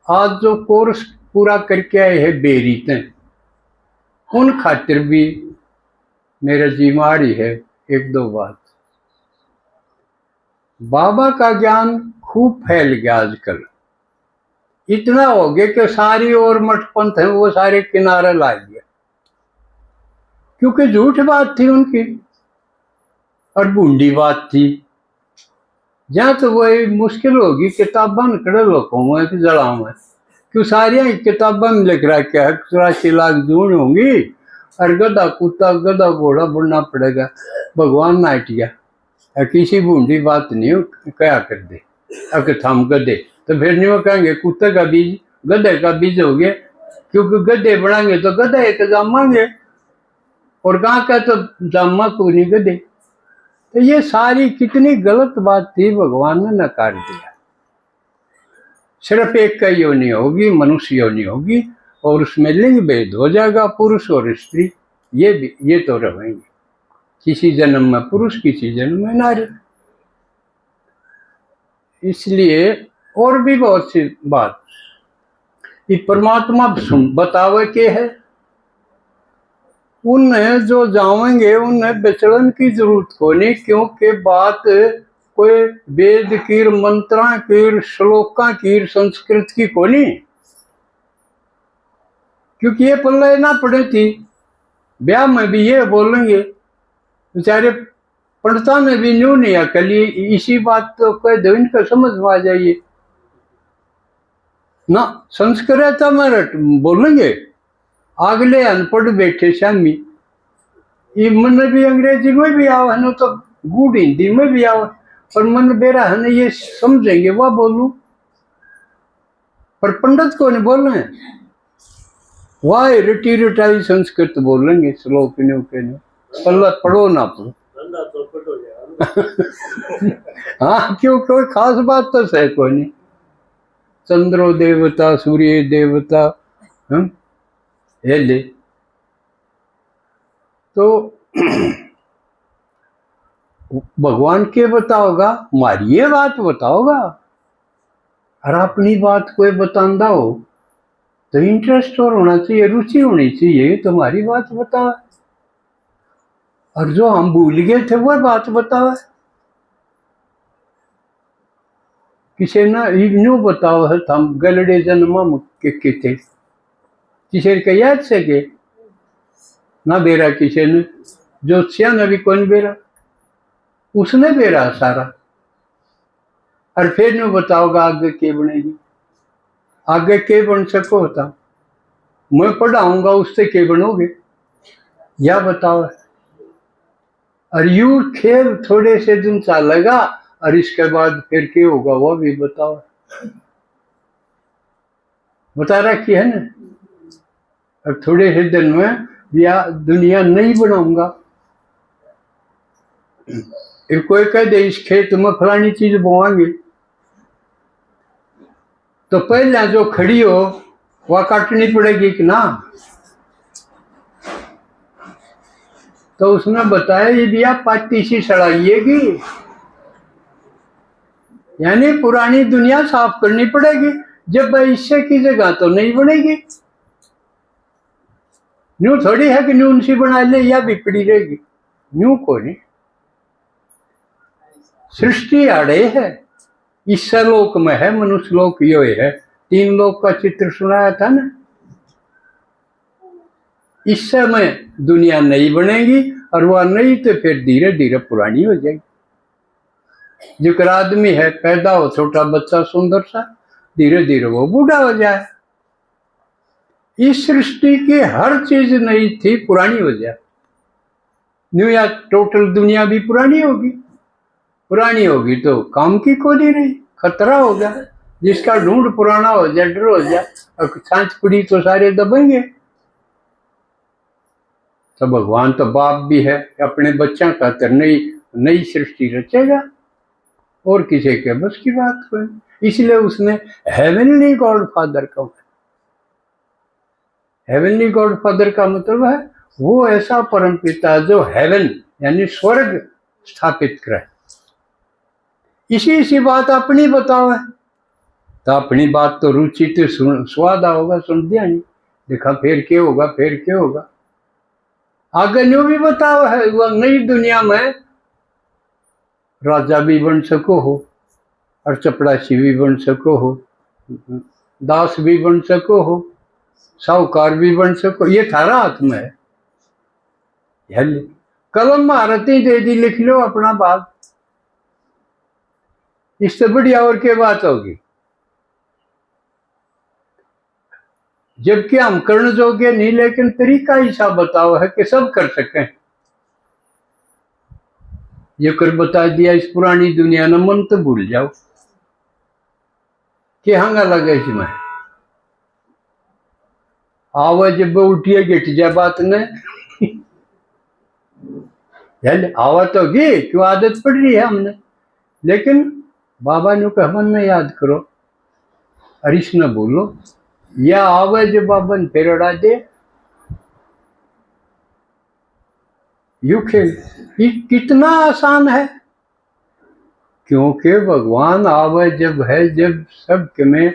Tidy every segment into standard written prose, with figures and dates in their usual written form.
आज जो कोर्स पूरा करके आए हैं बेरीते, उन खातिर भी मेरा जिम्मा रही है एक दो बात। बाबा का ज्ञान खूब फैल गया आजकल, इतना हो गया कि सारी और मठ पंथ है वो सारे किनारे ला दिया, क्योंकि झूठ बात थी उनकी और बूंदी बात थी। जहाँ तो वही मुश्किल होगी किताबा खड़े लोगों में कि जड़ा में, क्यों सारिया किताबा में लिख रहा क्या 84 लाख जून होंगी और गधा कुत्ता गधा घोड़ा बढ़ना पड़ेगा। भगवान ना हटिया किसी बूंदी बात नहीं हो क्या कर दे अगर थम गधे, तो फिर नहीं वो कहेंगे कुत्ते का बीज गधे का बीज हो गया, क्योंकि गधे बनाएंगे तो गधा एक जमाएंगे और गाँव का तो जमा को नहीं गधे। तो ये सारी कितनी गलत बात थी, भगवान ने नकार दिया। सिर्फ एक का योनि होगी, मनुष्य योनि होगी और उसमें लिंग भेद हो जाएगा, पुरुष और स्त्री ये तो रहेंगे, किसी जन्म में पुरुष किसी जन्म में नारी। इसलिए और भी बहुत सी बात ये परमात्मा बतावे के है, उन्हें जो जावेंगे उन्हें विचलन की जरूरत को नहीं, क्योंकि बात कोई वेद की मंत्रा की श्लोका की संस्कृत की को नहीं, क्योंकि ये पल्ले ना पड़े थी। ब्याह में भी ये बोलेंगे बेचारे, पंडिता में भी न्यू नहीं अकल, इसी बात तो कह दो इनका समझ में आ जाइए ना। संस्कृत में बोलेंगे, अगले अनपढ़ बैठे शामी, ये मन भी अंग्रेजी में भी आवा न तो गुड़ हिंदी में भी आवा, पर मन बेरा है ये समझेंगे वह बोलूं, पर पंडित को नहीं बोल रहे हैं, वाह रिटी रिटाई संस्कृत बोलेंगे श्लोक के ने पल्ला पढ़ो ना पढ़ो हाँ क्यों कोई खास बात तो सही कोई नहीं। चंद्रो देवता सूर्य देवता ले तो भगवान के बताओगा, हमारी ये बात बताओगा, और अपनी बात कोई बतांदा हो तो इंटरेस्ट और होना चाहिए, रुचि होनी चाहिए, तुम्हारी बात बताओ, और जो हम भूल गए थे वह बात बताओ। किसी ना यूं बताओ है हम गलड़े जन्म के थे, किसी का याद से के ना बेरा, किसी ने ज्योतिषिया ने भी कौन बेरा, उसने बेरा सारा, और फिर न्यू बताओगा आगे के बनेगी, आगे के बन सको होता, मैं पढ़ाऊंगा उससे के बनोगे या बताओ। और यू खेल थोड़े से दिन चलेगा और इसके बाद फिर क्या होगा वो भी बताओ, बता रखी है ना। और थोड़े से दिन में या दुनिया नहीं बनाऊंगा, कोई कह दे इस खेत में फलानी चीज बोआंगे, तो पहले जो खड़ी हो वह काटनी पड़ेगी कि ना। तो उसने बताया ये बिया पाती सी सड़ाइएगी, यानी पुरानी दुनिया साफ करनी पड़ेगी, जब इससे की जगह तो नहीं बनेगी। न्यू थोड़ी है कि न्यू उनसी बना ले या बिपड़ी रहेगी, न्यू को नहीं। सृष्टि आड़े है, इस लोक में है, मनुष्य लोक यो है, 3 लोक का चित्र सुनाया था ना। इस समय दुनिया नई बनेगी और वह नई तो फिर धीरे धीरे पुरानी हो जाएगी। जिक्र आदमी है पैदा हो छोटा बच्चा सुंदर सा, धीरे धीरे वो बूढ़ा हो जाए। इस सृष्टि की हर चीज नई थी पुरानी हो जाए, न्यू या टोटल दुनिया भी पुरानी होगी, पुरानी होगी तो काम की को नहीं रही, खतरा होगा। जिसका ढूंढ पुराना हो जाए, डर हो जाए, और सांच पड़ी तो सारे दबेंगे। तो भगवान तो बाप भी है, अपने बच्चा का तो नई सृष्टि रचेगा, और किसी के बस की बात कोई। इसलिए उसने हेवनली गॉड फादर का, हेवनली गॉड फादर का मतलब है वो ऐसा परम पिता जो हेवन यानी स्वर्ग स्थापित करे। इसी बात अपनी बताओ है, तो अपनी बात तो रुचि तो स्वाद होगा, सुन दिया नहीं, देखा फिर क्या होगा, फिर क्या होगा। आगे न्यू भी बताओ है, वह नई दुनिया में राजा भी बन सको हो, और चपड़ासी भी बन सको हो, दास भी बन सको हो, साहूकार भी बन सको, ये थारा हाथ में है। कलम महारती दे दी, लिख लो अपना बात, इससे बढ़िया और क्या बात होगी। जबकि हम कर्ण योग्य नहीं, लेकिन तरीका ऐसा बताओ है कि सब कर सकें। ये कर बता दिया इस पुरानी दुनिया ने, मन तो भूल जाओ कि हंगा लगे इसमें आवाज जब उठिए गिट जा बात ने आवा तो गी क्यों, आदत पड़ रही है हमने। लेकिन बाबा ने कहा मन में याद करो, हरीश न बोलो, या आवे जो बाबा ने फिर उड़ा दे, यू खेल कितना आसान है। क्योंकि भगवान आवे जब है, जब सब में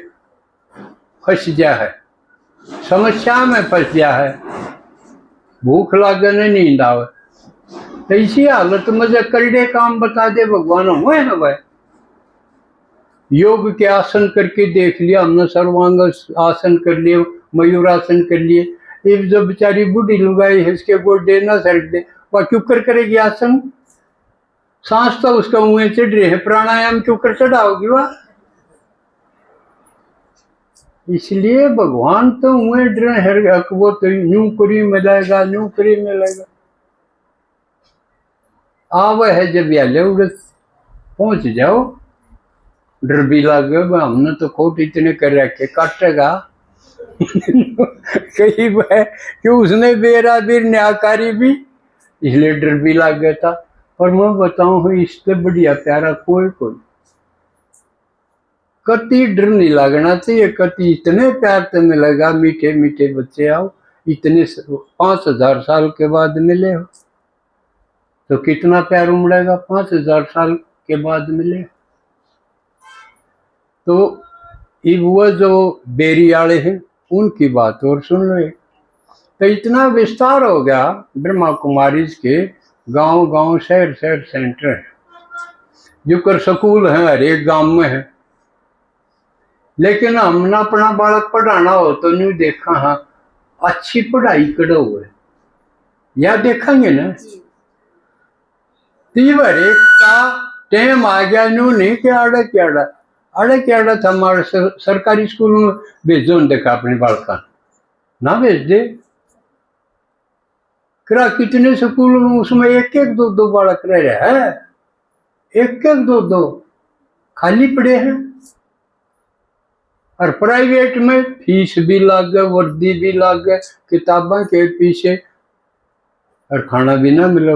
फंस जा है, समस्या में फंस जा है, भूख लागने नींद आवे, तो इसी हालत में जो करड़े काम बता दे भगवान, हुए है वह योग के आसन करके देख लिया हमने, सर्वांग आसन कर लिए, मयूर आसन कर लिए। ये जो बेचारी बूढ़ी लुगाई है, इसके गोडे ना सरक दे, वह क्यों कर करेगी आसन, सांस तो उसका मुंह चढ़ रहे है, प्राणायाम क्यों कर चढ़ाओगी वह। इसलिए भगवान तो मुँह डरे हर हक, वो तो यूं करी मिलेगा, यूं करी मिलेगा। आव है जब याले उड़त पहुंच जाओ, डर भी लगे, हमने तो खोट इतने कर रखे, काटेगा कहीं है कि उसने बेरा भी न्यायकारी भी, इसलिए डर भी लग गया था। पर मैं बताऊं इससे बढ़िया प्यारा कोई कोई, कति डर नहीं लगना चाहिए, कति इतने प्यार से मिलेगा, मीठे मीठे बच्चे आओ, इतने 5000 साल के बाद मिले हो तो कितना प्यार उमड़ेगा, 5000 साल के बाद मिले। तो अब वो जो बेरी वाले हैं उनकी बात और सुन लो। तो इतना विस्तार हो गया ब्रह्मा कुमारी के, गांव गांव शहर शहर सेंटर है, जो कर स्कूल है हर एक गांव में है। लेकिन हमने अपना बालक पढ़ाना हो तो नहीं देखा, हाँ अच्छी पढ़ाई करो हुए या देखेंगे ना, तीवर एक का टाइम आ गया, न्यू नहीं कि आड़ा क्याड़ा, अरे क्याड़ा था हमारे सरकारी स्कूल में भेजो, देखा अपने बालका ना भेज दे, करा कितने स्कूल में उसमें एक एक दो दो बालक रह रहे हैं, एक एक दो दो खाली पड़े हैं। और प्राइवेट में फीस भी लग गए, वर्दी भी लग गए, किताबें के पीछे, और खाना भी ना मिला,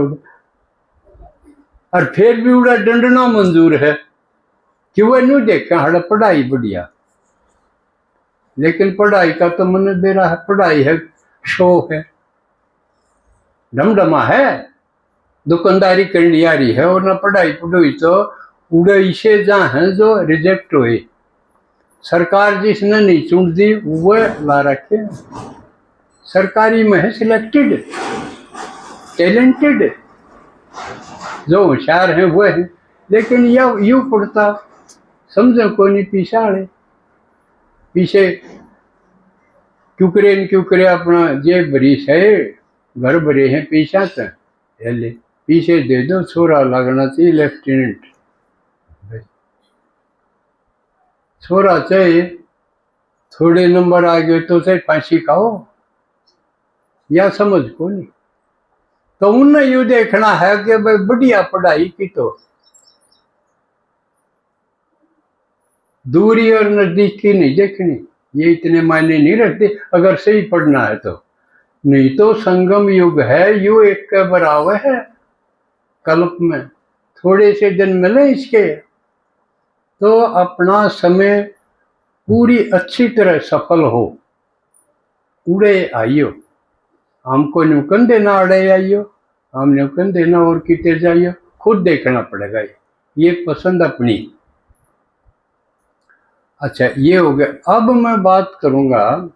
और फिर भी उड़ा दंडना मंजूर है कि वह नहीं देखा हड़ा पढ़ाई बढ़िया। लेकिन पढ़ाई का तो मन दे रहा है, पढ़ाई है शो है, डमडमा है, दुकानदारी करनी आ रही है, और ना पढ़ाई पढ़ोई तो उड़े इसे जहाँ है जो रिजेक्ट हुए, सरकार जिसने नहीं चुन दी वह ला रखे। सरकारी में है सिलेक्टेड टैलेंटेड, जो होशियार है वो है, लेकिन यह यूं पड़ता समझो को नहीं, पीछे क्यों करे अपना जेब भरी है, घर भरे हैं पीछा से, पीछे दे दो, छोरा लगना चाहिए लेफ्टिनेंट, छोरा चाहिए, थोड़े नंबर आ गए तो चाहे फांसी खाओ, या समझ को नहीं। तो उन्हें यू देखना है कि भाई बढ़िया पढ़ाई की, तो दूरी और नजदीकी नहीं देखनी, ये इतने मायने नहीं रखते अगर सही पढ़ना है तो। नहीं तो संगम युग है, यू एक के बराबर है, कल्प में थोड़े से दिन मिले इसके, तो अपना समय पूरी अच्छी तरह सफल हो, उड़े आइयो, हमको नुकन देना अड़े आइयो, हम नुकन देना और किते जाइयो, खुद देखना पड़ेगा, ये पसंद अपनी। अच्छा, ये हो गया। अब मैं बात करूंगा